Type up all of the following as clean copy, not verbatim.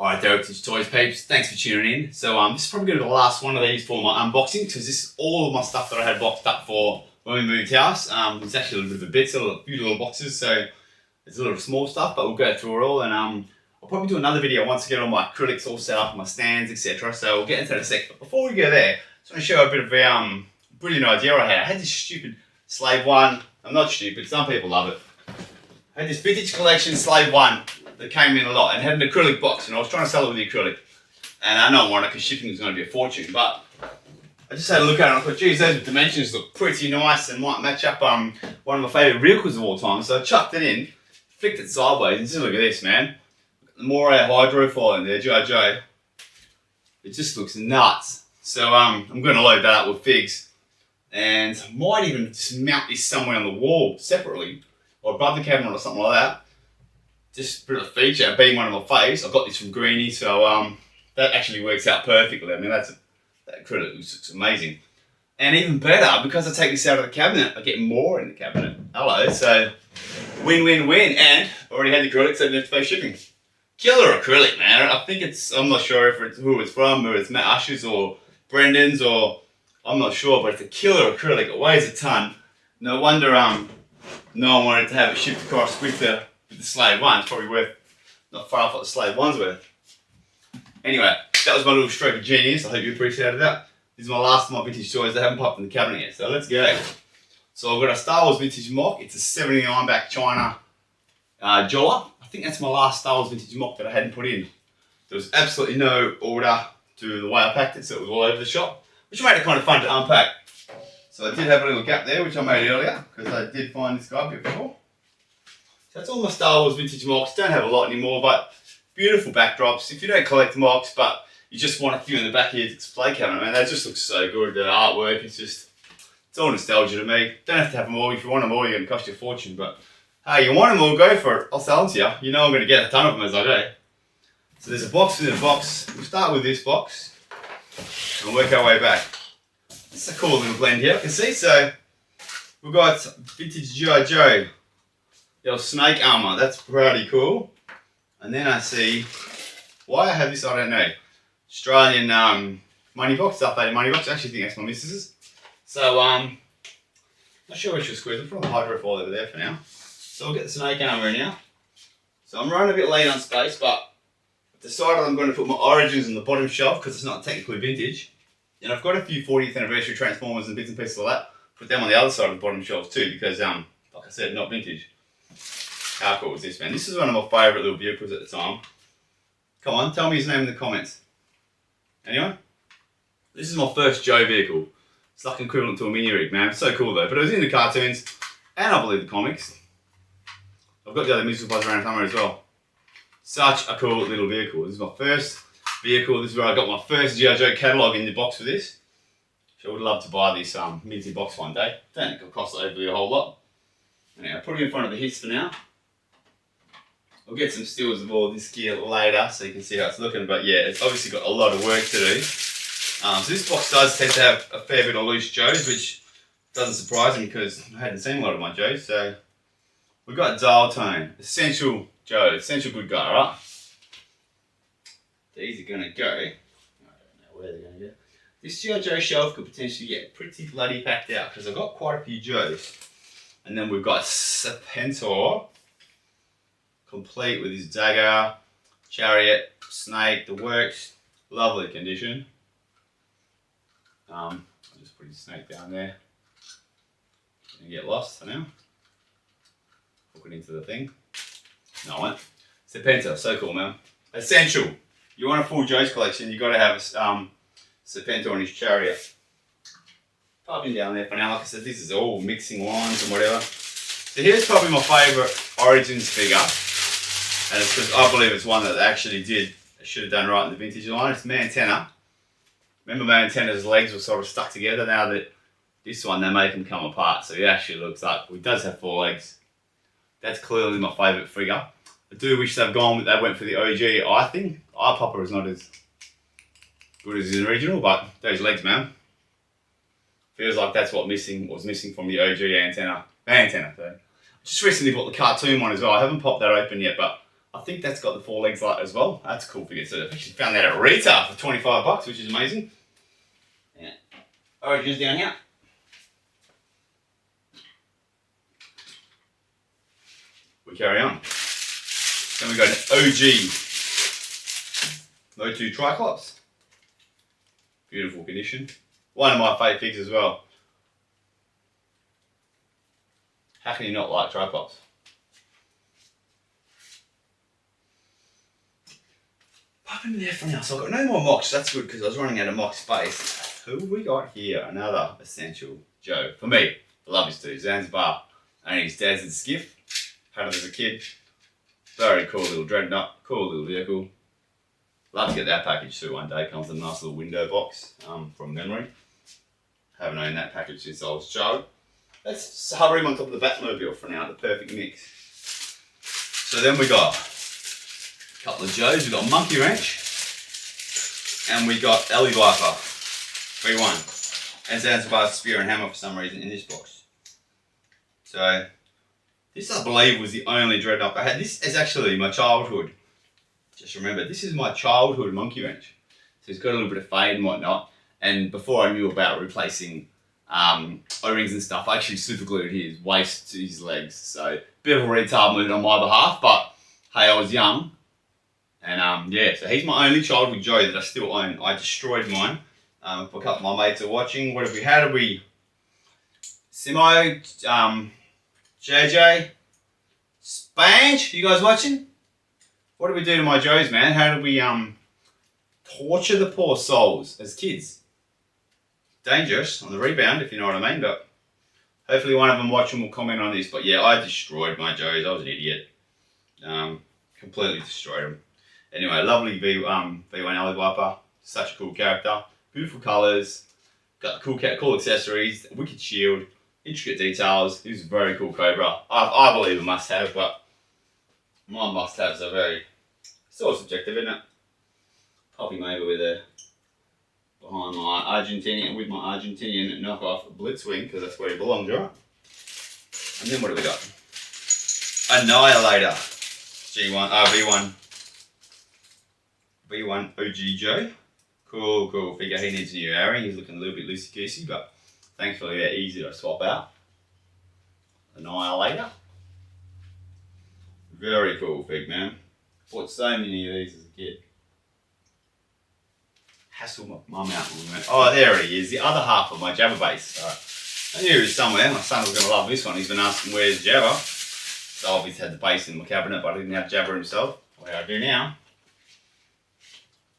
Alright, there, Vintage Toys peeps. Thanks for tuning in. So this is probably going to be the last one of these for my unboxing, because this is all of my stuff that I had boxed up for when we moved house. It's actually a little bit of a bit, so a few little boxes, so it's a little small stuff, but we'll go through it all. And I'll probably do another video once I get all my acrylics all set up, my stands, etc. So we'll get into that in a sec. But before we go there, I just want to show you a bit of a brilliant idea I had. I had this stupid Slave 1. I'm not stupid, some people love it. I had this vintage collection Slave 1 that came in a lot and had an acrylic box, and I was trying to sell it with the acrylic. And I know I wanted it because shipping was going to be a fortune, but I just had a look at it and I thought, geez, those dimensions look pretty nice and might match up one of my favourite vehicles of all time. So I chucked it in, flicked it sideways, and just look at this, man. The Moray hydrofoil in there, J. It just looks nuts. So I'm going to load that up with figs, and I might even just mount this somewhere on the wall separately, or above the cabinet or something like that. Just a bit of a feature, being one of my faves. I got this from Greenie, so that actually works out perfectly. I mean, that acrylic looks amazing. And even better, because I take this out of the cabinet, I get more in the cabinet. Hello, so win-win-win. And already had the acrylic, so I didn't have to pay shipping. Killer acrylic, man. I think I'm not sure if it's who it's from, or it's Matt Usher's or Brendan's, or I'm not sure, but it's a killer acrylic. It weighs a ton. No wonder no one wanted to have it shipped across with the Slave 1. It's probably worth not far off what the Slave 1's worth. Anyway, that was my little stroke of genius. I hope you appreciated that. This is my last of my vintage toys. They haven't popped in the cabinet yet, so let's go. So I've got a Star Wars vintage mock. It's a 79 back China Jolla. I think that's my last Star Wars vintage mock that I hadn't put in. There was absolutely no order to the way I packed it, so it was all over the shop, which made it kind of fun to unpack. So I did have a little gap there, which I made earlier, because I did find this guy a bit before. So that's all my Star Wars vintage mocks. Don't have a lot anymore, but beautiful backdrops. If you don't collect mocks, but you just want a few in the back of your display cabinet, man, they just look so good. The artwork, it's all nostalgia to me. Don't have to have them all. If you want them all, you're going to cost you a fortune. But hey, you want them all, go for it. I'll sell them to you. You know I'm going to get a ton of them as I go. So there's a box within a box. We'll start with this box and work our way back. It's a cool little blend here, I can see. So we've got vintage G.I. Joe. Your snake armour, that's pretty cool. And then I see, why I have this, I don't know. Australian money box, updated money box. I actually think that's my missus's. So, not sure which will squeeze. I'll put the hydrofoil over there for now. So I'll get the snake armour in now. So I'm running a bit late on space, but I've decided I'm going to put my Origins on the bottom shelf because it's not technically vintage. And I've got a few 40th anniversary Transformers and bits and pieces like that. Put them on the other side of the bottom shelf too, because, like I said, not vintage. How cool is this, man? This is one of my favourite little vehicles at the time. Come on, tell me his name in the comments. Anyone? This is my first Joe vehicle. It's like equivalent to a mini rig, man. It's so cool though. But it was in the cartoons, and I believe the comics. I've got the other musical buzz around somewhere as well. Such a cool little vehicle. This is my first vehicle. This is where I got my first G.I. Joe catalogue in the box for this. So I would love to buy this minty box one day. Don't think it'll cost overly a whole lot. Anyway, I'll put it in front of the hits for now. I'll get some stills of all this gear later so you can see how it's looking, but yeah, it's obviously got a lot of work to do. So this box does tend to have a fair bit of loose Joes, which doesn't surprise me because I hadn't seen a lot of my Joes. So we've got Dial Tone, Essential Joe, Essential Good Guy, right? These are going to go, I don't know where they're going to go. This G.I. Joe shelf could potentially get pretty bloody packed out because I've got quite a few Joes. And then we've got Serpentor, complete with his dagger, chariot, snake, the works, lovely condition. I'll just put his snake down there. Gonna get lost for now. Hook it into the thing. No, I won't. Serpentor, so cool, man. Essential. You want a full Joe's collection, you got to have a Serpentor on his chariot. Pop him down there for now. Like I said, this is all mixing lines and whatever. So here's probably my favourite Origins figure. And it's because I believe it's one that they actually should have done right in the vintage line. It's Mantenna. Remember Mantenna's legs were sort of stuck together. Now that this one, they make them come apart. So he actually looks like, he does have 4 legs. That's clearly my favourite figure. I do wish they went for the OG eye thing. Eye popper is not as good as the original, but those legs, man. Feels like that's what was missing from the OG antenna. Antenna, sorry. Just recently bought the cartoon one as well. I haven't popped that open yet, but I think that's got the 4 legs light as well. That's a cool figure. So I actually found that at retail for 25 bucks, which is amazing. Yeah. Origins down here. We carry on. Then we got an OG Motu Triclops. Beautiful condition. One of my favourite figures as well. How can you not like Triclops? Pop in there for now. So I've got no more mocks. That's good because I was running out of mock space. Who have we got here? Another essential Joe. For me, I love this dude. Zanzibar. And his dad's in skiff. Had it as a kid. Very cool little dreadnought. Cool little vehicle. Love to get that package too one day. Comes in a nice little window box from memory. Haven't owned that package since I was a child. Let's hover him on top of the Batmobile for now. The perfect mix. So then we got a couple of Joes. We got Monkey Wrench. And we got Ellie Viper. V1. And Zanzibar Spear and Hammer for some reason in this box. So this, I believe, was the only dreadnought I had. This is actually my childhood. Just remember, this is my childhood Monkey Wrench. So it's got a little bit of fade and whatnot. And before I knew about replacing O-rings and stuff, I actually super glued his waist to his legs. So bit of a retard movement on my behalf, but hey, I was young. And yeah, so he's my only childhood Joe that I still own. I destroyed mine. For a couple of my mates are watching. What have we had? We Simo, JJ, Spange, you guys watching? What did we do to my Joes, man? How did we torture the poor souls as kids? Dangerous on the rebound, if you know what I mean, but hopefully one of them watching will comment on this. But yeah, I destroyed my Joes. I was an idiot. Completely destroyed them. Anyway, lovely V1 Alley Viper. Such a cool character. Beautiful colours. Got cool accessories. Wicked shield. Intricate details. This is a very cool Cobra. I believe a must-have, but my must-haves are very sort of subjective, isn't it? Popping over with a behind my Argentinian knockoff Blitzwing, because that's where he belongs, right? And then what do we got? Annihilator. V1 OG Joe. Cool figure. He needs a new airing. He's looking a little bit loosey-goosey, but thankfully they're easy to swap out. Annihilator. Very cool fig, man. Bought so many of these as a kid. Hassle my mum out. Oh, there he is. The other half of my Jabba base. I knew he was somewhere. My son was going to love this one. He's been asking where's Jabba. So I obviously had the base in my cabinet, but I didn't have Jabba himself. What I do now.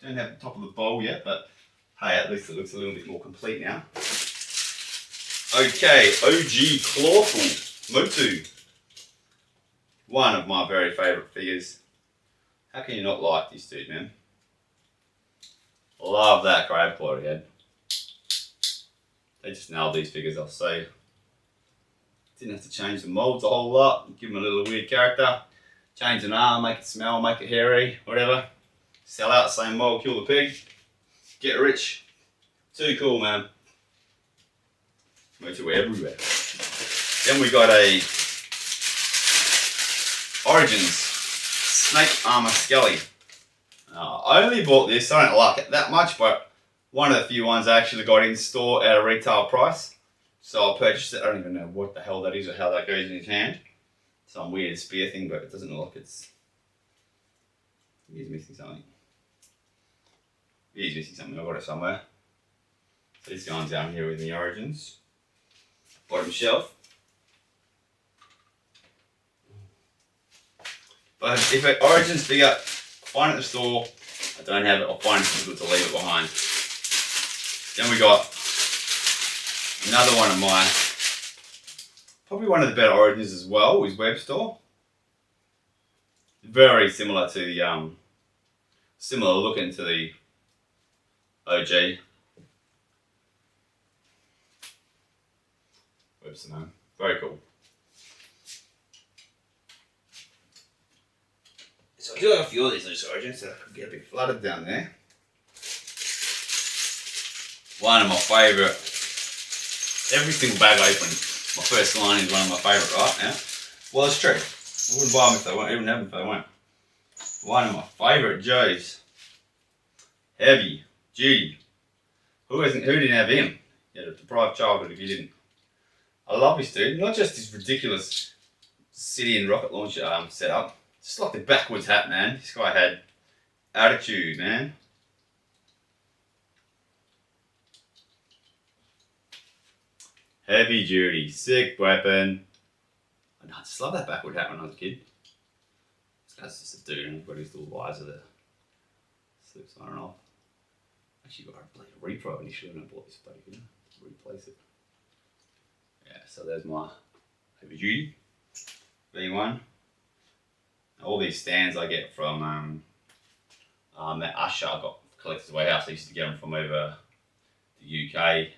Don't have the top of the bowl yet, but hey, at least it looks a little bit more complete now. Okay, OG Clawful Motu. One of my very favourite figures. How can you not like this dude, man? Love that crab claw head. They just nailed these figures, I'll say. Didn't have to change the moulds a whole lot. Give them a little weird character. Change an arm, make it smell, make it hairy, whatever. Sell out, same mold, kill the pig. Get rich. Too cool, man. Motu everywhere. Then we got a Origins Snake Armor Skelly. I only bought this, I don't like it that much, but one of the few ones I actually got in store at a retail price. So I purchased it. I don't even know what the hell that is or how that goes in his hand. Some weird spear thing, but it doesn't look like it's... He's missing something. He's missing something, I got it somewhere. So this guy's down here with the Origins. Bottom shelf. But if an Origins figure, find it at the store, I don't have it, I'll find it difficult to leave it behind. Then we got another one of my, probably one of the better Origins as well, is Web Store. Very similar to the, similar looking to the OG. Webster, man. Very cool. So I do have a few of these loose Origins that could get a bit flooded down there. One of my favourite, every single bag I open, my first line is one of my favourite, right? Yeah? Well, it's true. I wouldn't buy them if they weren't, even have them if they weren't. One of my favourite Joes. Heavy duty. Who didn't have him? You had a deprived childhood if you didn't. I love this dude. Not just his ridiculous city and rocket launcher setup. Just like the backwards hat, man. This guy had attitude, man. Heavy duty, sick weapon. I just love that backward hat when I was a kid. This guy's just a dude and he's got his little visor that slips on and off. Actually got a blade repro initially when I bought this bloody thing. Replace it. Yeah, so there's my heavy duty V1. All these stands I get from that Usher I got Collector's Warehouse. I used to get them from over the UK.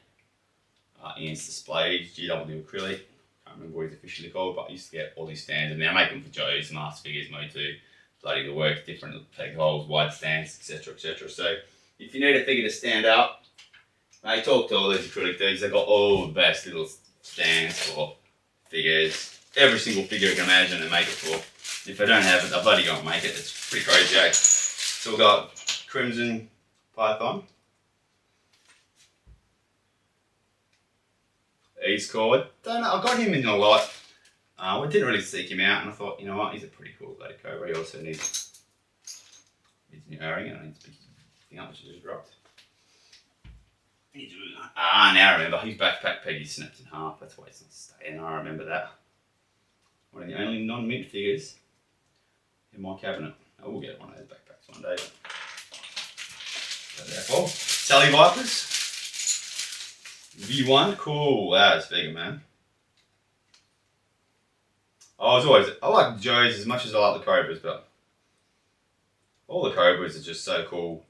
Ian's Displays, GW Acrylic. Can't remember what he's officially called, but I used to get all these stands, and now I make them for Joe's, Mars Figures, Motu, bloody the works, different peg holes, wide stands, etc., etc. So if you need a figure to stand up, mate, talk to all these acrylic dudes. They've got all the best little stands for figures. Every single figure you can imagine and make it for. If they don't have it, they'll bloody go and make it. It's pretty crazy, eh? So we've got Crimson Python. He's cool. I don't know, I got him in a lot. I didn't really seek him out, and I thought, you know what, he's a pretty cool bloody Cobra. He also needs new airing, and I need to pick his thing up, which I just dropped. Now I remember, his backpack peg is snapped in half. That's why it's not staying. I remember that. One of the only non-mint figures in my cabinet. I will get one of those backpacks one day. Therefore, Sally Vipers. V1, cool. Wow, it's bigger, man. I like the Joes as much as I like the Cobras, but all the Cobras are just so cool.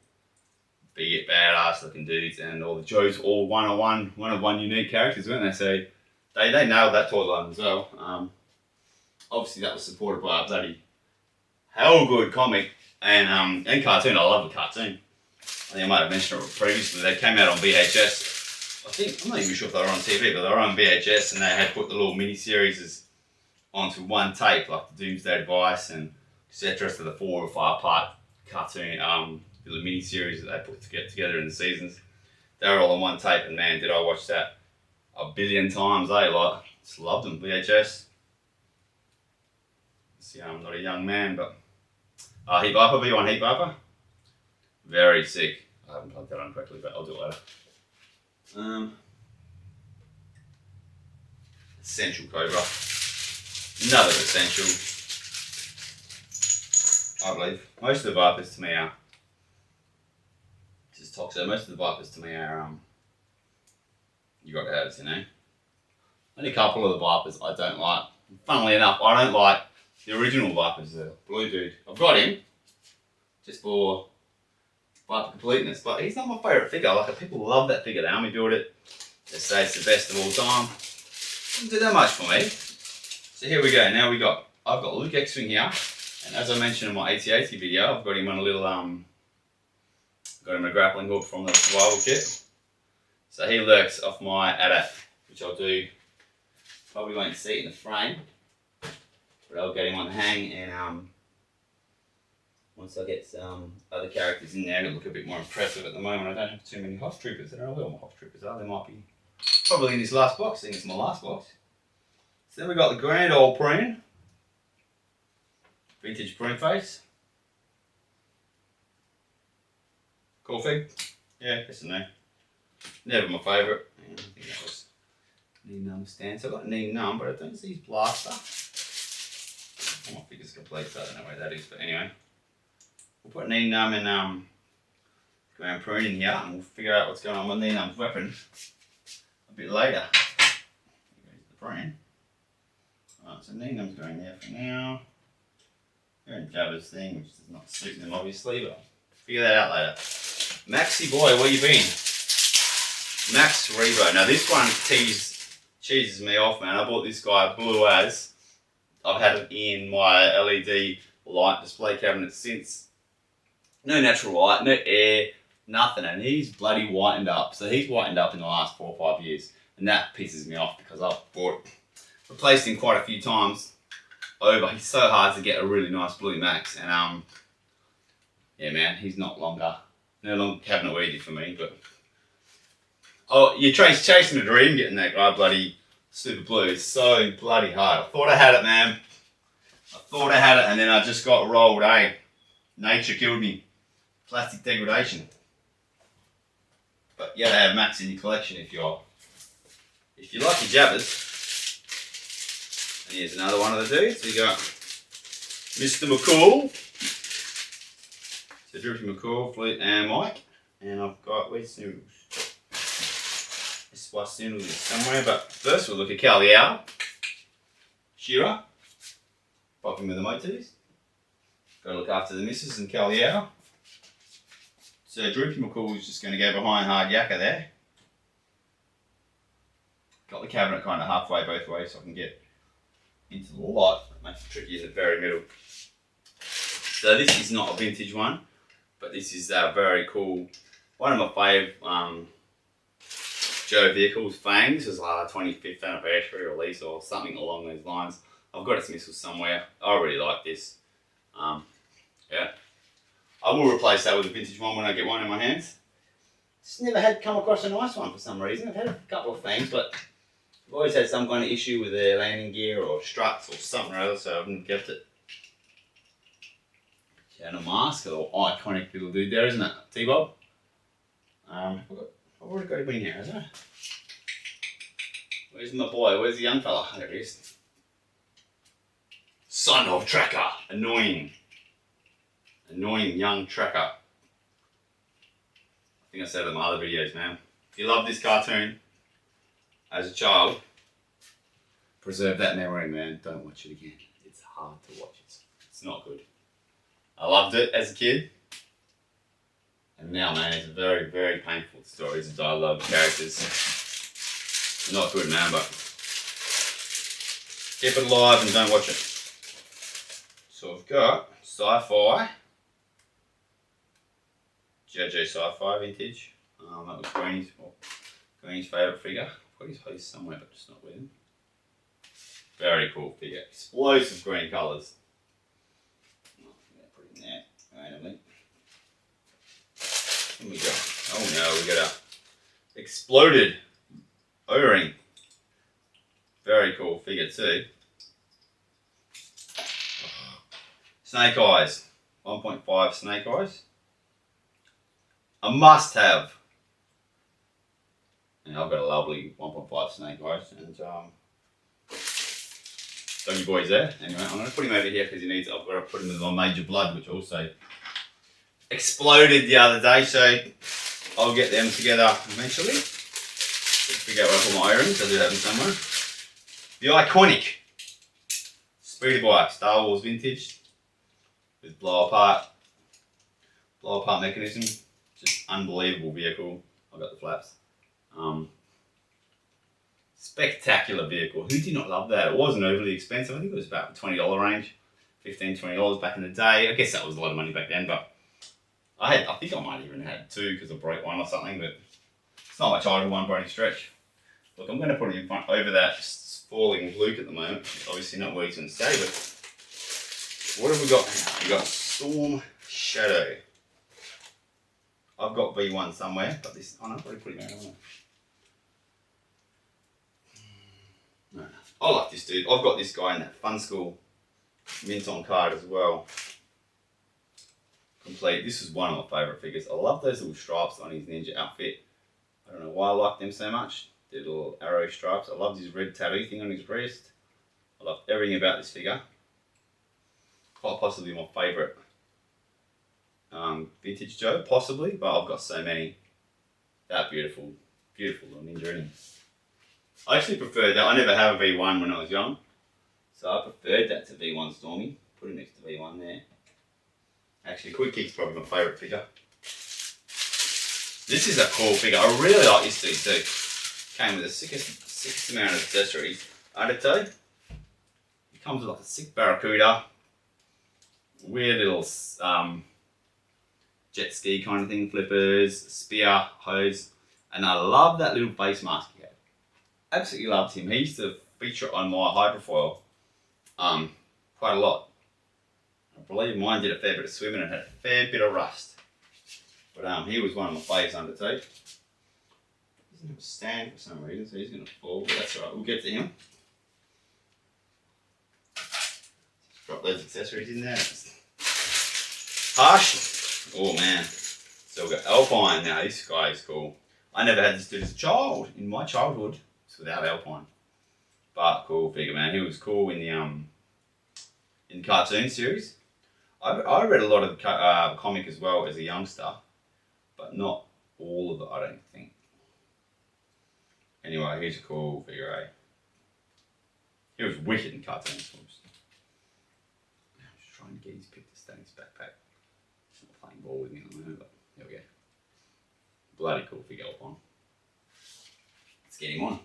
Big, badass looking dudes, and all the Joes all one of one unique characters, weren't they? So they nailed that toy line as well. Obviously that was supported by a bloody hell good comic and cartoon. I love the cartoon. I think I might have mentioned it previously. They came out on VHS. I'm not even sure if they were on TV, but they were on VHS, and they had put the little mini-series onto one tape, like the Doomsday Device and etc. So the 4 or 5 part cartoon, little mini-series that they put together in the seasons. They were all on one tape, and man, did I watch that a billion times, like, just loved them, VHS. See, I'm not a young man, but Heat Viper, V1 Heat Viper. Very sick. I haven't plugged that on correctly, but I'll do it later. Essential Cobra. Another essential. I believe. Most of the Vipers to me are. This is Toxo. Most of the Vipers to me are you got to have it, you know. Only a couple of the Vipers I don't like. Funnily enough, I don't like the original Vipers, the blue dude. I've got him just for Viper completeness, but he's not my favourite figure. Like, people love that figure. They army build it. They say it's the best of all time. Doesn't do that much for me. So here we go. Now I've got Luke X-Wing here, and as I mentioned in my AT-AT video, I've got him on a little got him a grappling hook from the Wild kit. So he lurks off my AT-AT, which I'll do. Probably won't see it in the frame, but I'll get him on the hang, and once I get some other characters in there, it'll look a bit more impressive. At the moment, I don't have too many Hoth Troopers. I don't know where all my Hoth Troopers are. They might be probably in this last box. I think it's my last box. So then we've got the Grand Old Preen. Vintage preen face. Cool fig. Yeah, yes and no. Never my favourite. I think that was Knee Numb stand. So I've got Knee Numb, but I don't see his blaster. All my figure's complete, so I don't know where that is, but anyway. We'll put Knee Numb and Grand Preen in here, and we'll figure out what's going on with Knee Numb's weapon a bit later. Here's the Preen. Alright, so Knee Numb's going there for now. They're in Jabba's thing, which does not suit them obviously, but figure that out later. Maxi boy, where you been? Max Rebo. Now this one cheeses me off, man. I bought this guy blue as. I've had it in my LED light display cabinet since. No natural light, no air, nothing, and he's bloody whitened up. So he's whitened up in the last 4 or 5 years, and that pisses me off because I've replaced him quite a few times over. He's so hard to get a really nice blue Max, and yeah, man, he's no longer cabinet worthy for me. But oh, you're chasing a dream getting that guy bloody super blue. It's so bloody hard. I thought I had it, man. I thought I had it, and then I just got rolled. Nature killed me. Plastic degradation. But you gotta have Max in your collection if you like your jabbers. And here's another one of the dudes. We got Mr. McCall. So Drippy McCall, Flute and Mike. And I've got, where's Snoodles? This is why Snoodles is somewhere, but first we'll look at Caliao. Shira. Popping with the motos. Gotta look after the missus and Caliao. So Droopy McCall is just going to go behind Hard Yakka there. Got the cabinet kind of halfway both ways so I can get into the light. It makes it tricky in the very middle. So this is not a vintage one, but this is a very cool, one of my fave Joe vehicles. Fangs was like a 25th anniversary release or something along those lines. I've got its missiles somewhere. I really like this. Yeah. I will replace that with a vintage one when I get one in my hands. Just never had come across a nice one for some reason. I've had a couple of things, but I've always had some kind of issue with their landing gear or struts or something or other, so I haven't kept it. And a mask, a little iconic little dude there, isn't it? T-Bob. I've already got him in here, hasn't I? Where's my boy? Where's the young fella? There he is. Son of Tracker. Annoying young tracker. I think I said it in my other videos, man. If you love this cartoon as a child, preserve that memory, man. Don't watch it again. It's hard to watch. It's not good. I loved it as a kid. And now, man, it's very, very painful stories, dialogue, characters. Not good, man, but keep it alive and don't watch it. So I've got Sci-Fi. JoJo Sci-Fi vintage. That was Greeny's favourite figure. I've got his host somewhere, but just not with him. Very cool figure. Explosive green colours. Put it in there randomly. Here we go. Oh no, we got a exploded O-ring. Very cool figure too. Snake Eyes. 1.5 Snake Eyes. A must have. And I've got a lovely 1.5 Snake Eyes, and Doggy Boy's there. Anyway, I'm going to put him over here because I've got to put him with my Major Blood, which also exploded the other day, so I'll get them together eventually. Let's figure out where I put my earrings. I do have them somewhere. The iconic Speedy Boy, Star Wars vintage with blow apart mechanism. Just unbelievable vehicle. I've got the flaps. Spectacular vehicle. Who did not love that? It wasn't overly expensive. I think it was about the $20 range. $15, $20 back in the day. I guess that was a lot of money back then, but I think I might even had two because I broke one or something, but it's not my childhood one by any stretch. Look, I'm going to put it in front over that falling Luke at the moment. Obviously not where he's going to stay, but what have we got now? We've got Storm Shadow. I've got V1 somewhere, but this, oh no, I've already put him out. No. I like this dude. I've got this guy in that Fun School mint on card as well. Complete. This is one of my favourite figures. I love those little stripes on his ninja outfit. I don't know why I like them so much. The little arrow stripes. I love his red tattoo thing on his wrist. I love everything about this figure. Quite possibly my favourite vintage Joe, possibly, but I've got so many. That beautiful, beautiful little ninja in him. I actually preferred that. I never had a V1 when I was young, so I preferred that to V1 Stormy. Put it next to V1 there. Actually, Quick Kick's probably my favourite figure. This is a cool figure. I really like this dude too. Came with the sickest amount of accessories. Undertow. It comes with like a sick barracuda. Weird little jet ski kind of thing. Flippers, spear, hose. And I love that little face mask he had. Absolutely loved him. He used to feature on my Hydrofoil quite a lot. I believe mine did a fair bit of swimming and had a fair bit of rust. But he was one of my faves under tape. He doesn't have a stand for some reason, so he's going to fall, but that's alright, we'll get to him. Just drop those accessories in there. Harsh. Oh man. So we've got Alpine now. This guy is cool. I never had this dude as a child. In my childhood, it's without Alpine. But cool figure, man. He was cool in the cartoon series. I read a lot of the comic as well as a youngster, but not all of it, I don't think. Anyway, here's a cool figure, eh? He was wicked in cartoons. I'm just trying to get his pick to stay in his backpack. He's not playing ball with me at the moment, but there we go. Bloody cool figure on. Let's get him on.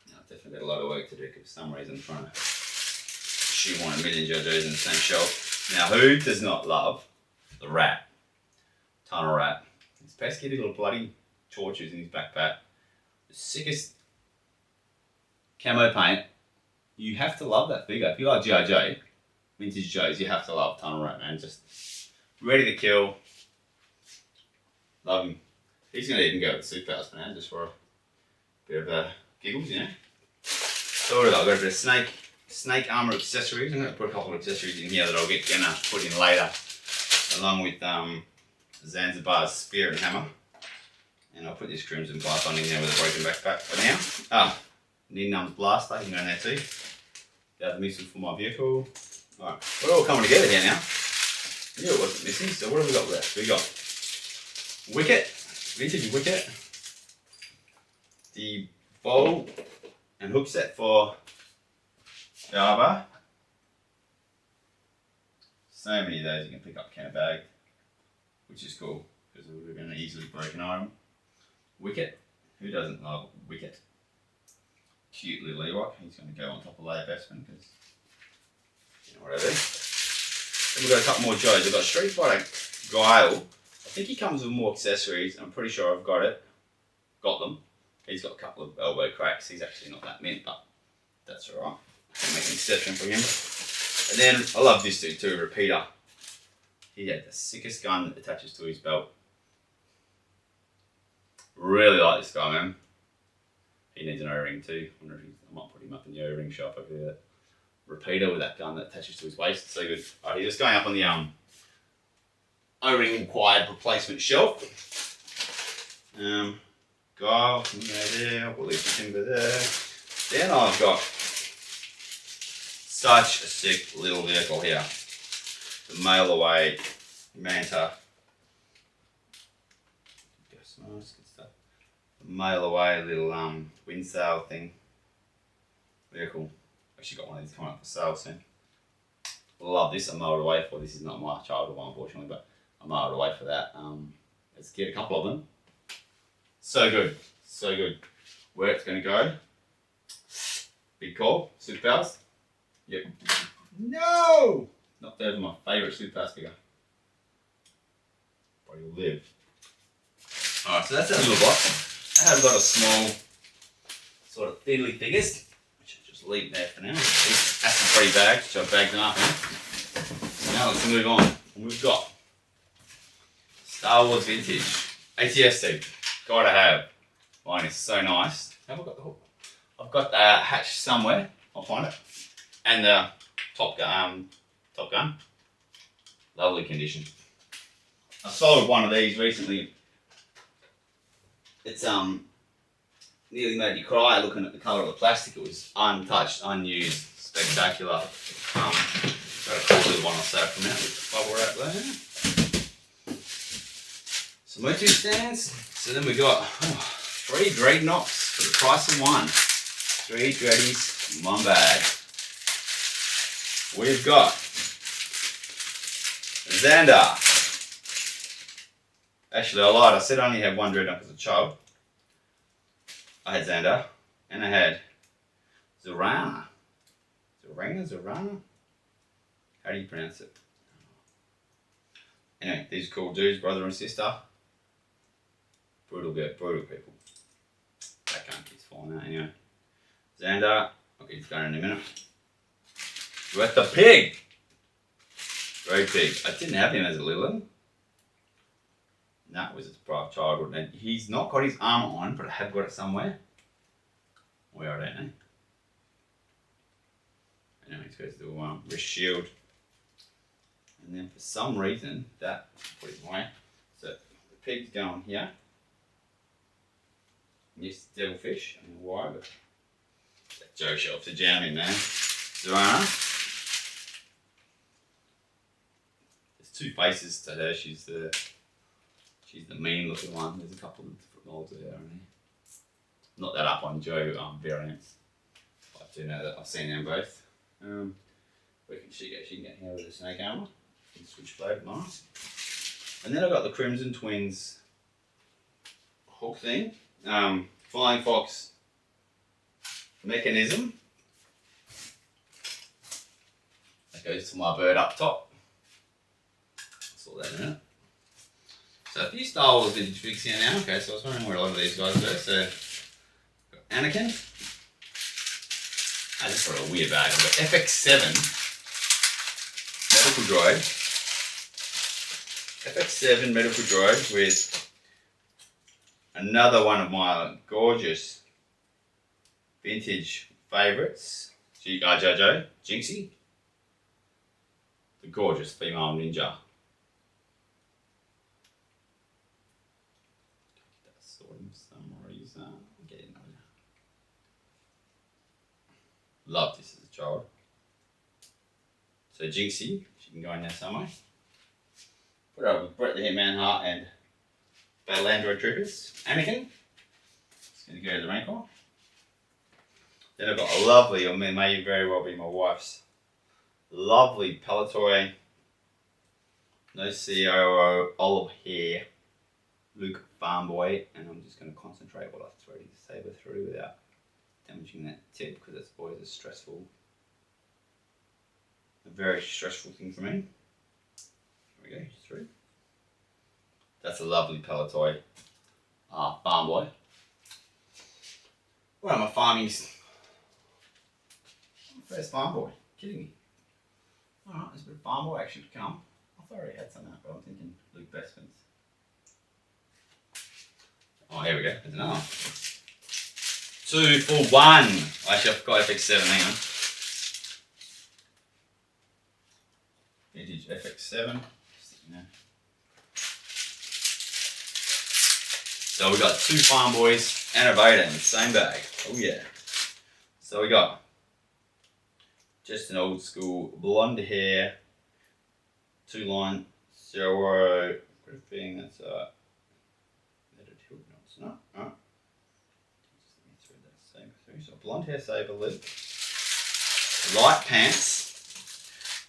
Now, I've definitely got a lot of work to do because for some reason I'm trying to shoehorn a million JoJo's in the same shelf. Now, who does not love the rat? Tunnel rat. His pesky little bloody torches in his backpack. The sickest camo paint. You have to love that figure. If you like JoJ, vintage Joes, you have to love Tunnel Rat, man. Just ready to kill. Love him. He's going to even go with the suit powers for now, just for a bit of giggles, you know. So what have I got? A bit of snake armor accessories. I'm going to put a couple of accessories in here that I'll get gonna put in later, along with Zanzibar's spear and hammer. And I'll put this Crimson Python in there with a broken backpack for now. Ninum's blaster, you can go in there too. The other missing for my vehicle. Alright, we're all coming together here now. I knew it wasn't missing, so what have we got left? We got Wicket, vintage Wicket, the bow and hook set for Java. So many of those you can pick up can of bag, which is cool because we're going to easily break an item. Wicket, who doesn't love Wicket? Cute little Ewok, he's going to go on top of Leia Bestman because you know what I do. Then we've got a couple more Joes. I've got Street Fighter Guile. I think he comes with more accessories. I'm pretty sure I've got them. He's got a couple of elbow cracks. He's actually not that mint, but that's alright. I can make an exception for him. And then I love this dude too, Repeater. He had the sickest gun that attaches to his belt. Really like this guy, man. He needs an O-ring too. I might put him up in the O-ring shop over there. Repeater with that gun that attaches to his waist. So good. Alright, he's just going up on the O-ring required replacement shelf. Guile, can go there. We'll leave the timber there. Then I've got such a sick little vehicle here. The Mail Away Manta. Nice, good stuff. The Mail Away little wind sail thing. Vehicle. Actually got one of these coming up for sale soon. Love this. I mailed away for. This is not my childhood one, unfortunately, but I mailed away for that. Let's get a couple of them. So good, so good. Where it's going to go? Big call. Super powers. Yep. No! Not there, my favourite super powers figure. But he'll live. Alright, so that's that little box. I have a lot of small, sort of fiddly figures, which I'll just leave there for now. These acid-free bags, which I've bagged them up in. So now let's move on. And we've got Star Wars Vintage. ATST. Gotta have. Mine is so nice. Have I got the hook? I've got the hatch somewhere. I'll find it. And the Top Gun. Lovely condition. I sold one of these recently. It's nearly made you cry looking at the colour of the plastic. It was untouched, unused, spectacular. Got a cool little one I'll save from out with the bubble wrap there. Some Motu stands. So then we got 3 Dreadnoughts for the price of 1. 3 Dreadies in one bag. We've got Xander. Actually, I lied. I said I only had 1 Dreadnought as a child. I had Xander, and I had Zorana. Zorana? How do you pronounce it? Anyway, these are cool dudes, brother and sister. Brutal people. That gun keeps falling out anyway. Xander, I'll get his gun in a minute. We're at the pig. Road pig. I didn't have him as a little one. That was his private childhood. And he's not got his armour on, but I have got it somewhere. Where I don't know. Anyway, he's got his little wrist shield. And then for some reason, that put it away. So the pig's going here. Yes, devilfish. I don't know why, but that Joe shelf to jam in, man. Zorana. There's two faces to her. She's the mean looking one. There's a couple of different molds of her in here. Not that up on Joe variants. I do know that I've seen them both. Where can she go? She can get here with the snake armour. Switchblade, nice. And then I've got the Crimson Twins hook thing. Flying Fox mechanism. That goes to my bird up top. Saw that in it. So a few Star Wars vintage figs here now. Okay, so I was wondering where a lot of these guys go. So got Anakin. I just got a weird bag. I've got FX7 medical droid. FX7 medical droid with another one of my gorgeous vintage favourites, Jojo, Jinxie, the gorgeous female ninja. That's for some reason. Loved this as a child. So Jinxie, she can go in there somewhere. Put it up with Brett the Hitman Hart and Battle Android Troopers. Anakin. It's going to go to the Rancor. Then I've got a lovely, or may very well be my wife's, lovely Palatoy, no COO, olive hair, Luke Farm Boy, and I'm just going to concentrate while I throw his saber through without damaging that tip, because that's always a very stressful thing for me. There we go, through. That's a lovely Palatoy Farm Boy. What am I farming? First Farm Boy, kidding me? Alright, there's a bit of Farm Boy action to come. I already had some of that, but I'm thinking Luke Bestman's. Oh, here we go, there's another one. 2 for 1. Actually, I forgot FX7, hang on. Vintage FX7. So we got 2 Farm Boys and a Vader in the same bag. Oh yeah. So we got just an old school blonde hair, 2-line 0 gripping. That's no, it's not. Alright. Just let me thread that saber through. So blonde hair saber loop. Light pants.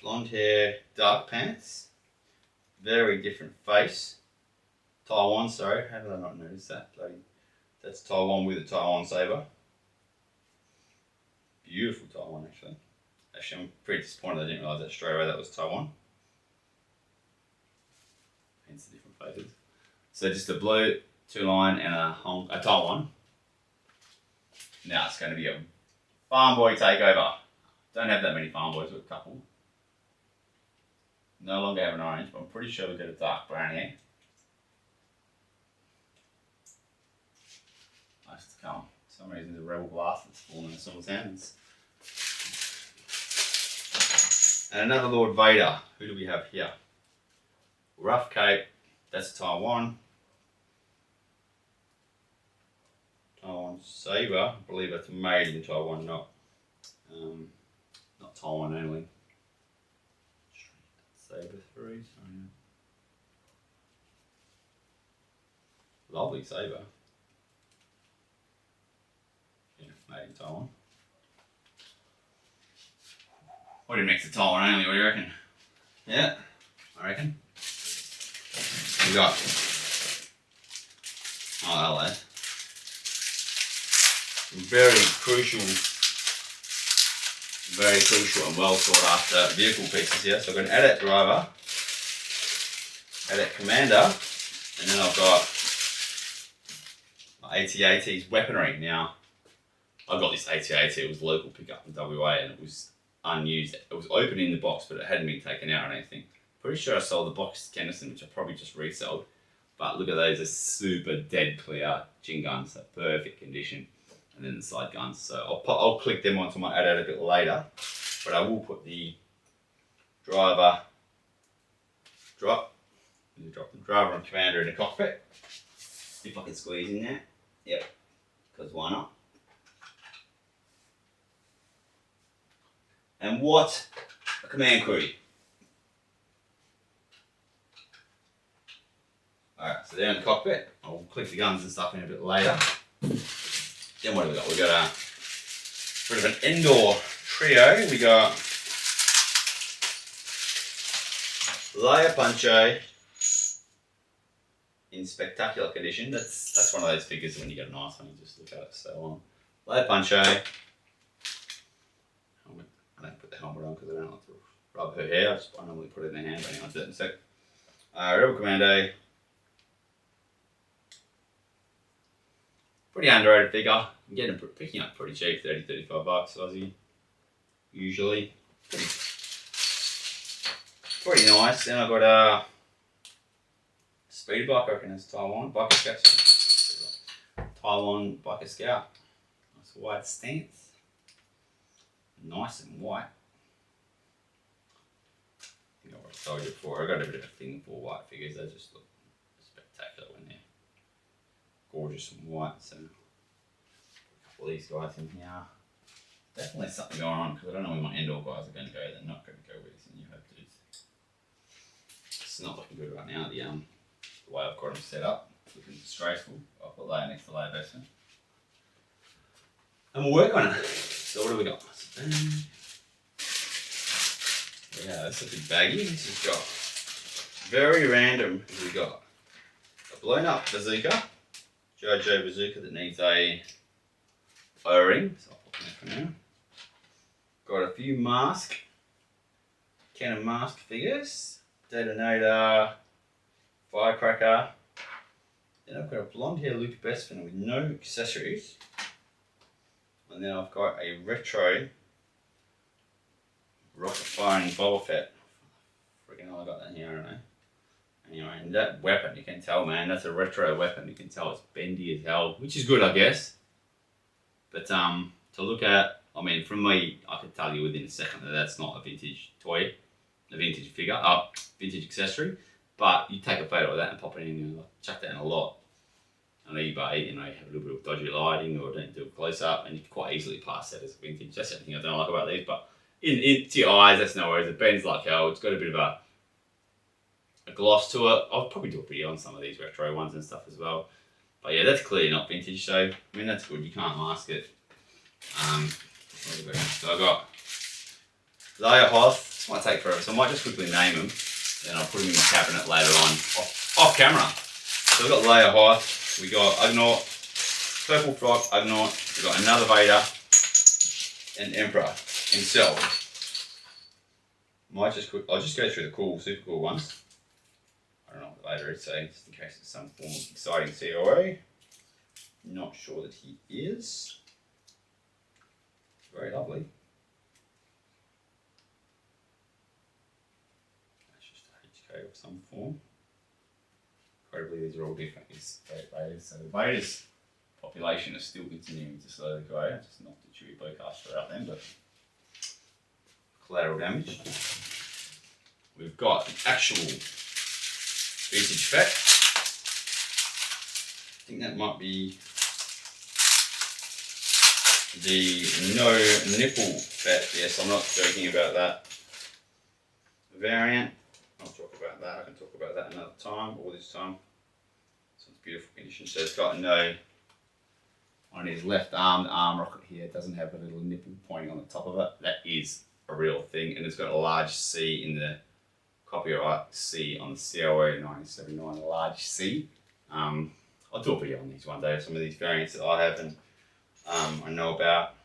Blonde hair, dark pants. Very different face. Taiwan, sorry, how did I not notice that? That's Taiwan with a Taiwan saber. Beautiful Taiwan, actually. Actually, I'm pretty disappointed I didn't realise that straight away that was Taiwan. Hence the different faces. So just a blue, 2-line, and a Taiwan. Now it's going to be a Farm Boy takeover. Don't have that many Farm Boys, with a couple. No longer have an orange, but I'm pretty sure we've got a dark brown here. Nice to come. For some reason, there's a Rebel Blast that's fallen in someone's hands. And another Lord Vader. Who do we have here? Rough Cape. That's Taiwan. Taiwan Saber. I believe that's made in Taiwan, not Taiwan only. Saber through. Sorry. Lovely saber. Yeah, made in Taiwan. What do you mix the Taiwan only? What do you reckon? Yeah, I reckon. We got. Oh, hello. Very crucial and well sought after vehicle pieces here. So I've got an ADAT driver, ADAT commander, and then I've got my AT-AT's weaponry. Now, I got this AT-AT, it was local pickup in WA, and it was unused. It was open in the box, but it hadn't been taken out or anything. Pretty sure I sold the box to Kennison, which I probably just resold. But look at those, are super dead clear gin guns, so perfect condition. And then the side guns. So I'll click them onto my ad a bit later. But I will put the driver, drop the driver and commander in the cockpit. If I can squeeze in there. Yep, because why not? And what a command crew. Alright, so they're in the cockpit. I'll click the guns and stuff in a bit later. Then what do we got? We got a bit of an indoor trio. We got Layer Pancho in spectacular condition. That's one of those figures when you get a nice one, you just look at it. So Layer Pancho. I don't put the helmet on because I don't like to rub her hair. I normally put it in the hand, but anyway, I'll do that in a sec. Rebel Commando. Pretty underrated figure. I'm getting picking up pretty cheap, 30-35 bucks Aussie. Usually. Pretty nice. Then I've got a speeder bike, I reckon it's Taiwan. Biker Scout. Taiwan Biker Scout. Nice white stance. Nice and white. I think I've told you before. I've got a bit of a thing for white figures. They just look spectacular when they're gorgeous and white. So a couple of these guys in here. Definitely something going on because I don't know where my indoor guys are going to go. They're not going to go with this new hope dudes. It's not looking good right now. The way I've got them set up, it's looking disgraceful. I'll put layer next to layer basement. And we'll work on it. So what do we got? Yeah, that's a big baggie. This has got very random. We got a blown up bazooka, JoJo bazooka that needs a O-ring. So I'll put that for now. Got a few Canon mask figures, detonator, firecracker. Then I've got a blonde hair Luke Bestman with no accessories. And then I've got a retro rocket firing Boba Fett. Freaking hell, I got that here, I don't know. Anyway, and that weapon, you can tell, man, that's a retro weapon. You can tell it's bendy as hell, which is good, I guess. But to look at, I mean, from me, I could tell you within a second that that's not a vintage toy, a vintage figure, vintage accessory. But you take a photo of that and pop it in and chuck that in a lot on eBay, you know, have a little bit of dodgy lighting or don't do a close up, and you can quite easily pass that as a vintage. That's the thing I don't like about these. But to your eyes, that's no worries. It bends like hell. It's got a bit of a gloss to it. I'll probably do a video on some of these retro ones and stuff as well. But yeah, that's clearly not vintage, so I mean that's good. You can't mask it. So I got Layer Hoth. This might take forever, so I might just quickly name them, then I'll put them in the cabinet later on off camera. So we've got Layer Hoth, we got Ugnaught, Purple Frog, Ugnaught, we got another Vader, and Emperor himself. I'll just go through the super cool ones. I don't know what the Vader is, so just in case it's some form of exciting COA. Not sure that he is. Very lovely. That's just a HK of some form. Incredibly, these are all different. These Vaders. So the Vaders population is still continuing to slowly grow. I just knocked the Chewy bowcaster out then, but collateral damage. We've got an actual vintage Fett. I think that might be the no nipple Fett. Yes, I'm not joking about that. Variant. I'll talk about that. I can talk about that another time or this time. So it's beautiful condition. So it's got no on his left arm. The arm rocket here doesn't have a little nipple pointing on the top of it. That is a real thing, and it's got a large C in the copyright C on the COA 1979. A large C. I'll do a video on these one day. Some of these variants that I have and I know about.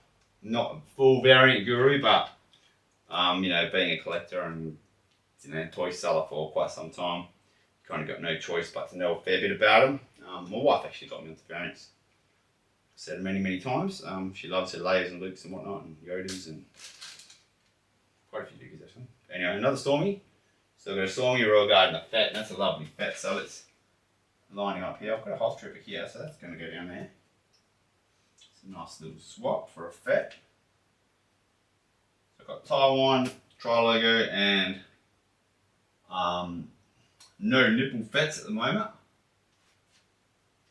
Not a full variant guru, but you know, being a collector and toy seller for quite some time, kind of got no choice but to know a fair bit about them. My wife actually got me into variants. I've said it many times. She loves her Leias and Lukes and whatnot, and Yodas, and quite a few figures actually. Anyway, another Stormy. So we've got a Stormy, Royal Guard, and a Fett, and that's a lovely Fett. So it's lining up here. I've got a Hoth Trooper here, so that's going to go down there. It's a nice little swap for a Fett. So I've got Taiwan, Tri-Logo, and no nipple Fetts at the moment.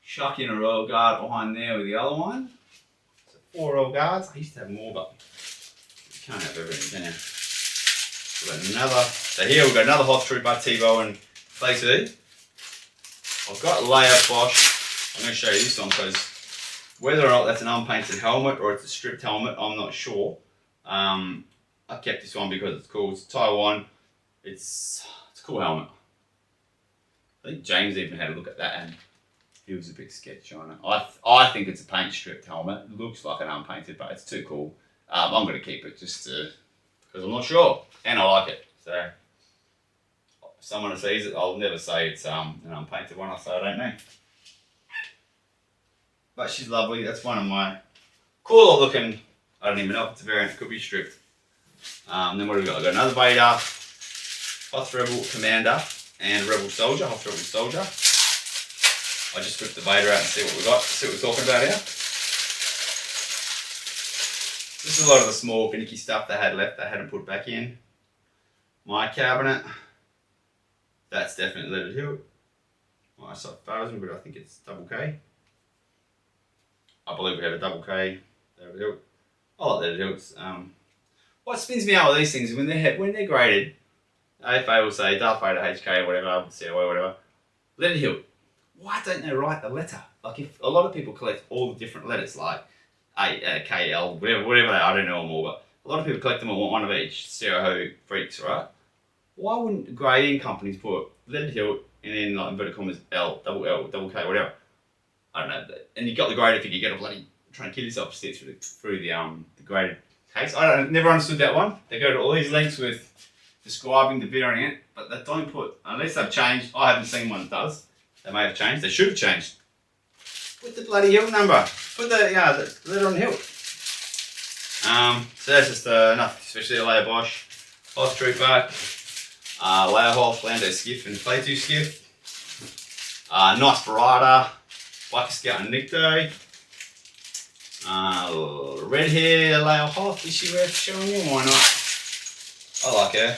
Chuck in a Royal Guard behind there with the other one. So 4 Royal Guards. I used to have more, but you can't have everything, can you? We've got another. So here we've got another Hoth Trooper, Tebow, and Place E. I've got Leia Bosch. I'm going to show you this one because whether or not that's an unpainted helmet or it's a stripped helmet, I'm not sure. I kept this one because it's cool. It's Taiwan. It's a cool helmet. I think James even had a look at that and he was a big sketch on it. I think it's a paint stripped helmet. It looks like an unpainted, but it's too cool. I'm going to keep it just because I'm not sure and I like it. So if someone sees it, I'll never say it's an unpainted one. I'll say I don't know. But she's lovely. That's one of my cooler looking. I don't even know if it's a variant. It could be stripped. Then what have we got? I've got another Vader, Hoth Rebel Commander, and Rebel Soldier, Hoth Rebel Soldier. I just whipped the Vader out and see what we got, see what we're talking about here. This is a lot of the small finicky stuff they had left, they hadn't put back in. My cabinet, that's definitely leaded hilt. Well, I saw 1000, but I think it's double K. I believe we had a double K leaded hilt. I like leaded hilts. What spins me out with these things is when they're graded, AFA will say Darth Vader HK or whatever, COA or whatever, leaded hilt. Why don't they write the letter? Like if a lot of people collect all the different letters, like A, K, L, whatever they are, I don't know them all, but a lot of people collect them all, one of each, COO freaks, right? Why wouldn't grading companies put leaded hilt and then like inverted commas L, double K, whatever? I don't know. And you got the graded figure, you got to bloody try and kill yourself to stick through the graded case. Never understood that one. They go to all these lengths with describing the variant, but they don't put, unless they've changed, I haven't seen one that does. They may have changed. They should have changed. Put the bloody hilt number. Put the letter on the hilt. So that's just enough, especially a Leia Bosch, Hoth Trooper, Leia Hoth, Lando Skiff, and Play-2 Skiff. Nice Barada, Biker Scout and Nicto. Red hair Leia Hoth. Is she worth showing you? Why not? I like her.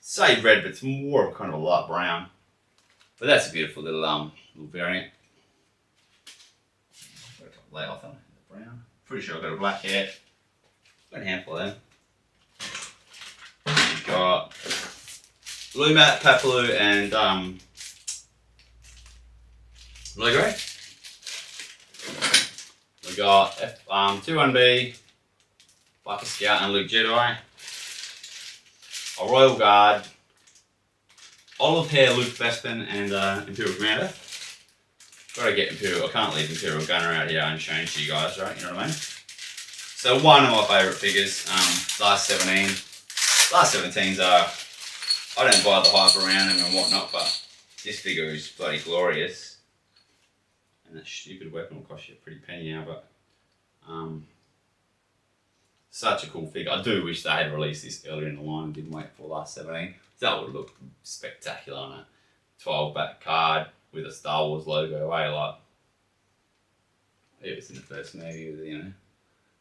Say red, but it's more of kind of a light brown. But that's a beautiful little variant. Lay off on the brown. Pretty sure I've got a black hair. Got a handful of them. We've got Lumat, Papalu, and Blue Grey. We got 21B, Biker Scout, and Luke Jedi. A Royal Guard, Olive Hair Luke Bespin, and Imperial Commander. Gotta get Imperial, I can't leave Imperial Gunner out here unchained to you guys, right? You know what I mean? So one of my favourite figures, last 17. Last 17s are, I don't buy the hype around them and whatnot, but this figure is bloody glorious. And that stupid weapon will cost you a pretty penny now, but such a cool figure. I do wish they had released this earlier in the line and didn't wait for last 17. That would look spectacular on a 12 back card with a Star Wars logo. Like it was in the first movie with, you know,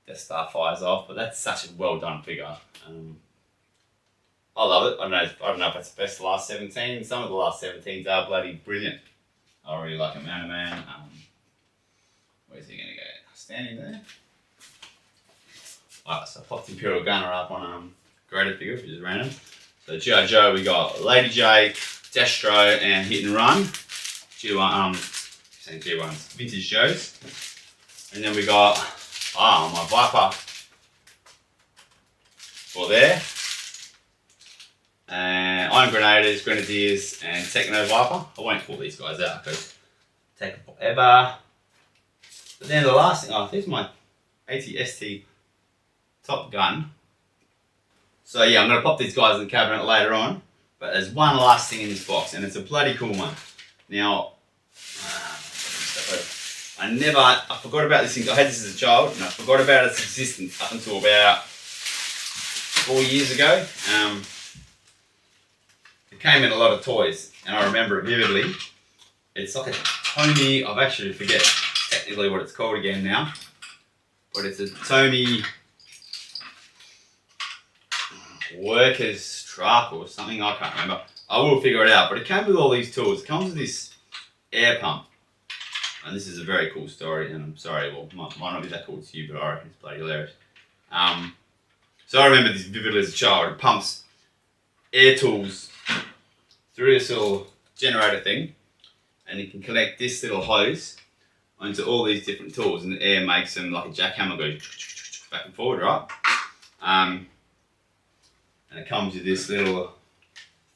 Death Star fires off, but that's such a well done figure. I love it. I don't know if it's the best last 17. Some of the last 17s are bloody brilliant. I really like a man. Where's he gonna go? Standing there. Alright, so I popped Imperial Gunner up on graded figure, which is random. So G.I. Joe, we got Lady J, Destro, and Hit and Run. G1s, vintage Joes. And then we got my Viper for there. And Iron Grenadiers, Grenadiers, and Techno Viper. I won't pull these guys out because they take forever. But then the last thing, here's my AT-ST Top Gun. So yeah, I'm going to pop these guys in the cabinet later on. But there's one last thing in this box, and it's a bloody cool one. Now, I forgot about this thing. I had this as a child, and I forgot about its existence up until about 4 years ago. It came in a lot of toys, and I remember it vividly. It's like a Tony, I've actually forget technically what it's called again now, but it's a Tony workers truck or something, I can't remember. I will figure it out, but it came with all these tools. It comes with this air pump, and this is a very cool story, and I'm sorry, well, might not be that cool to you, but I reckon it's bloody hilarious. So I remember this vividly as a child. It pumps air tools through this little generator thing, and you can connect this little hose onto all these different tools, and the air makes them like a jackhammer, goes back and forward, right? And it comes with this little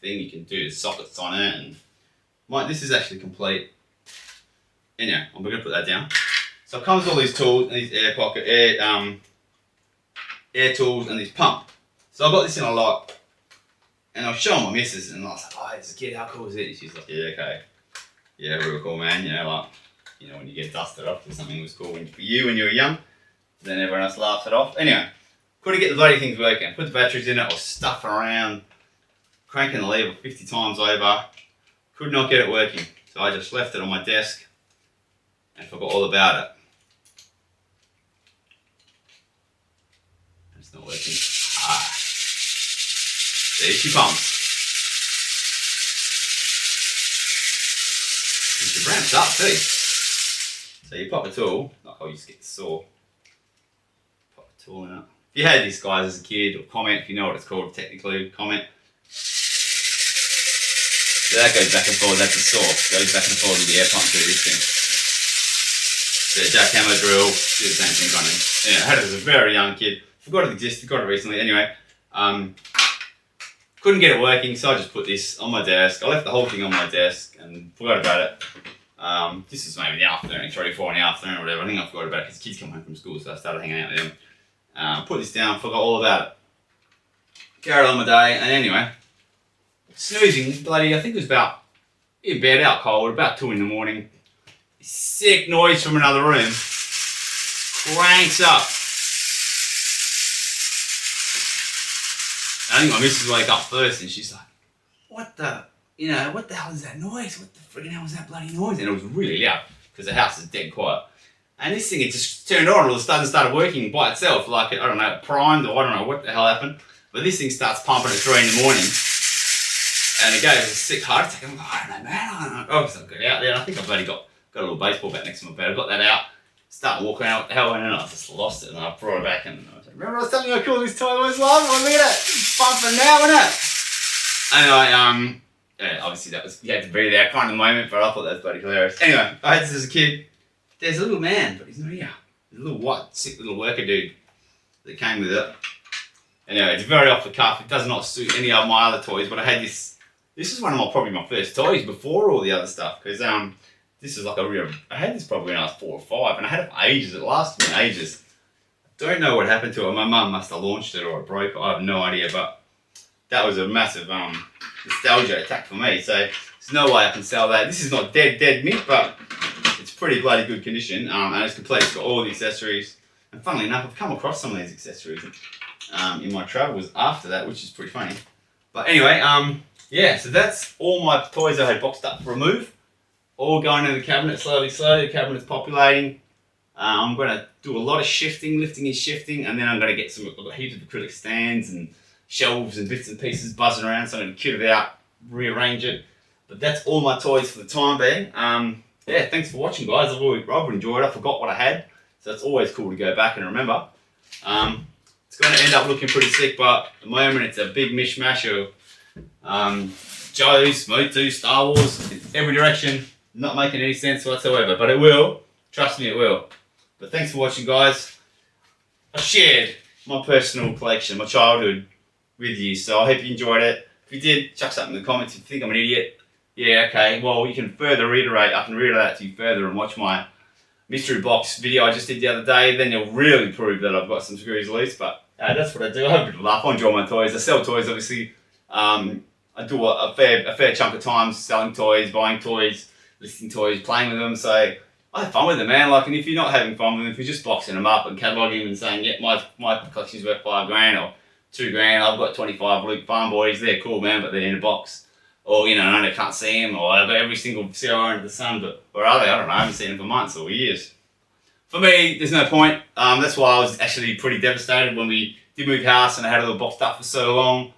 thing you can do, the sockets on it, and this is actually complete. Anyhow, I'm going to put that down. So it comes with all these tools, and these air tools, and this pump. So I got this in a lot, and I was showing my missus, and I was like, "Oh, it's a kid, how cool is it?" And she's like, "Yeah, okay, yeah, real cool, man." When you get dusted off, because something was cool for you when you were young, then everyone else laughs it off. Anyway, couldn't get the bloody things working. Put the batteries in it, I was stuffing around, cranking the lever 50 times over, could not get it working. So I just left it on my desk and forgot all about it. It's not working. There she pumps. And she ramps up too. So you pop a tool, like I used to get the saw, pop a tool in it. If you had this, guys, as a kid, or comment if you know what it's called technically, comment. So that goes back and forward, that's a saw. Goes back and forward with the air pump through this thing. The jackhammer drill, do the same thing kind of thing. Yeah, I had it as a very young kid. Forgot it existed, got it recently. Anyway, couldn't get it working, so I just put this on my desk. I left the whole thing on my desk and forgot about it. This was maybe in the afternoon, 3 or 4 in the afternoon or whatever. I think I forgot about it because kids come home from school, so I started hanging out with them. Put this down, forgot all about it. Carried on my day, and anyway, snoozing, bloody, I think it was about, in bed, out cold, about 2 in the morning. Sick noise from another room. Cranks up. I think my missus wake up first and she's like, what the hell is that noise? What the friggin' hell is that bloody noise? And it was really loud because the house is dead quiet. And this thing, it just turned on all of a sudden, started working by itself, like, I don't know, it primed or I don't know what the hell happened. But this thing starts pumping at 3 in the morning. And it gave us a sick heart attack. I'm like, I don't know, man, I don't know. Oh, so I got out there. I think I've bloody got a little baseball bat next to my bed. I got that out, started walking out, what the hell, and then I just lost it. And I brought it back and I was like, remember I was telling you how cool this toy was? Well, look at it, it's bumping now, isn't it? Anyway, yeah, obviously you had to be there kind of moment, but I thought that was bloody hilarious. Anyway, I had this as a kid. There's a little man, but he's not here. There's a little white, sick little worker dude that came with it. Anyway, it's very off the cuff. It does not suit any of my other toys, but I had this. This is one of probably my first toys before all the other stuff, because this is like a real. I had this probably when I was 4 or 5, and I had it for ages. It lasted me ages. I don't know what happened to it. My mum must have launched it or it broke. I have no idea, but that was a massive nostalgia attack for me. So there's no way I can sell that. This is not dead meat, but it's pretty bloody good condition, and it's complete. It's got all the accessories. And funnily enough, I've come across some of these accessories in my travels after that, which is pretty funny. But anyway, yeah, so that's all my toys I had boxed up for a move. All going in the cabinet slowly. The cabinet's populating. I'm going to do a lot of shifting, lifting and shifting, and then I'm going to get I've got heaps of acrylic stands and shelves and bits and pieces buzzing around, so I'm going to kit it out, rearrange it. But that's all my toys for the time being. Yeah, thanks for watching, guys. I've enjoyed it. I forgot what I had, so it's always cool to go back and remember. It's going to end up looking pretty sick, but at the moment it's a big mishmash of Joe's, Motu, Star Wars, in every direction. Not making any sense whatsoever, but it will. Trust me, it will. But thanks for watching, guys. I shared my personal collection, my childhood, with you, so I hope you enjoyed it. If you did, chuck something in the comments. If you think I'm an idiot, yeah, okay. Well, you can further reiterate. I can reiterate that to you further and watch my mystery box video I just did the other day. Then you'll really prove that I've got some screws loose. But that's what I do. I hope it'll laugh. I enjoy my toys. I sell toys, obviously. I do a fair chunk of time selling toys, buying toys, listing toys, playing with them. So I have fun with them, man. Like, and if you're not having fun with them, if you're just boxing them up and cataloguing them and saying, yeah, my collection's worth $5,000 or $2,000, I've got 25 Luke Farm boys, they're cool, man, but they're in a box. Or, you know, I can't see them, or I've got every single CR under the sun, but where are they? I don't know, I haven't seen them for months or years. For me, there's no point. That's why I was actually pretty devastated when we did move house and I had it all boxed up for so long.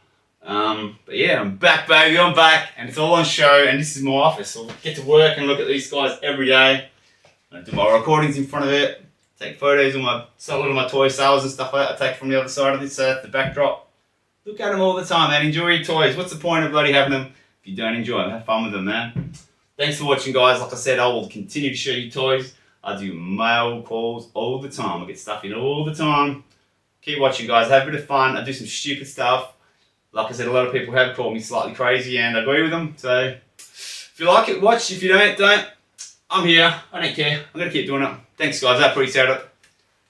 But yeah, I'm back, baby, I'm back, and it's all on show, and this is my office. So I get to work and look at these guys every day. I do my recordings in front of it, take photos of a lot of my toy sales and stuff like that. I take from the other side of this, the backdrop. Look at them all the time, man. Enjoy your toys. What's the point of bloody having them if you don't enjoy them? Have fun with them, man. Thanks for watching, guys. Like I said, I will continue to show you toys. I do mail calls all the time. I get stuff in all the time. Keep watching, guys. Have a bit of fun. I do some stupid stuff. Like I said, a lot of people have called me slightly crazy, and I agree with them. So if you like it, watch. If you don't. I'm here. I don't care. I'm going to keep doing it. Thanks, guys. I appreciate it.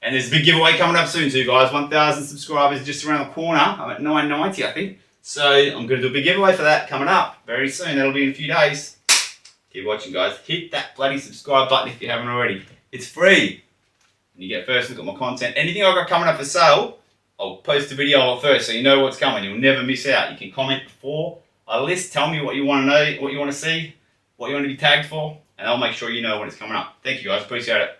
And there's a big giveaway coming up soon too, guys. 1,000 subscribers just around the corner. I'm at 990, I think. So I'm going to do a big giveaway for that coming up very soon. That'll be in a few days. Keep watching, guys. Hit that bloody subscribe button if you haven't already. It's free. And you get first look at my content. Anything I've got coming up for sale, I'll post a video of it first so you know what's coming. You'll never miss out. You can comment before I list. Tell me what you want to know, what you want to see, what you want to be tagged for, and I'll make sure you know when it's coming up. Thank you, guys. Appreciate it.